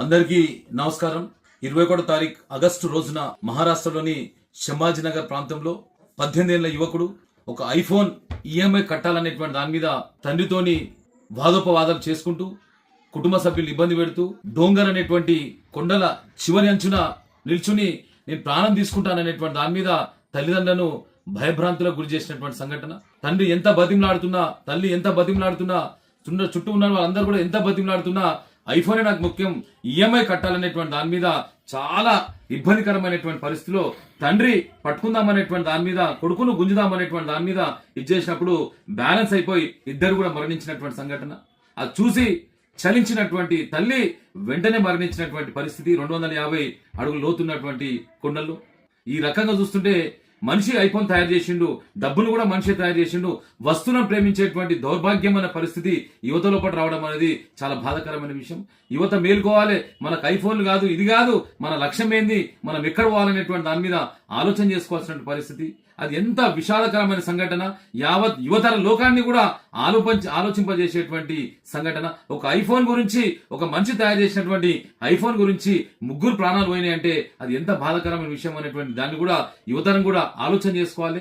అందరికీ నమస్కారం. 21 తారీఖు ఆగస్టు రోజున మహారాష్ట్రలోని సంభాజీనగర్ ప్రాంతంలో 18 ఏళ్ల యువకుడు ఒక ఐఫోన్ ఈఎంఐ కట్టాలనేటువంటి దాని మీద తండ్రితోని వాదోపవాదాలు చేసుకుంటూ కుటుంబ సభ్యులు ఇబ్బంది పెడుతూ డోంగర్ అనేటువంటి కొండల చివరి అంచున నిల్చుని నేను ప్రాణం తీసుకుంటాననేటువంటి దాని మీద తల్లిదండ్రులను భయభ్రాంతులకు గురి చేసినటువంటి సంఘటన. తండ్రి ఎంత బతిమలాడుతున్నా, తల్లి ఎంత బతిమలాడుతున్నా, చుట్టూ ఉన్న వాళ్ళందరూ కూడా ఎంత బతిమలాడుతున్నా ఐఫోనే నాకు ముఖ్యం, ఈఎంఐ కట్టాలనేటువంటి దాని మీద చాలా ఇబ్బందికరమైనటువంటి పరిస్థితిలో తండ్రి పట్టుకుందామనేటువంటి దాని మీద, కొడుకును గుంజుదామనేటువంటి దాని మీద ఇచ్చేసినప్పుడు బ్యాలెన్స్ అయిపోయి ఇద్దరు కూడా మరణించినటువంటి సంఘటన. అది చూసి చలించినటువంటి తల్లి వెంటనే మరణించినటువంటి పరిస్థితి. 250 అడుగులు లోతున్నటువంటి కొండల్లో ఈ రకంగా చూస్తుంటే మనిషి ఐఫోన్ తయారు చేసిండు, డబ్బును కూడా మనిషి తయారు చేసిండు. వస్తువులను ప్రేమించేటువంటి దౌర్భాగ్యమైన పరిస్థితి యువత లోపల రావడం అనేది చాలా బాధాకరమైన విషయం. యువత మేల్కోవాలి. మనకు ఐఫోన్లు కాదు, ఇది కాదు, మన లక్ష్యం ఏంది, మనం ఎక్కడ పోవాలనేటువంటి దాని మీద ఆలోచన చేసుకోవాల్సిన పరిస్థితి. అది ఎంత విషాదకరమైన సంఘటన. యావత్ యువతర లోకాన్ని కూడా ఆలోచింపజేసేటువంటి సంఘటన. ఒక ఐఫోన్ గురించి, ఒక మనిషి తయారు చేసినటువంటి ఐఫోన్ గురించి 3 ప్రాణాలు పోయినాయి అంటే అది ఎంత బాధాకరమైన విషయం అనేటువంటి దాన్ని కూడా యువతరం కూడా ఆలోచన చేసుకోవాలి.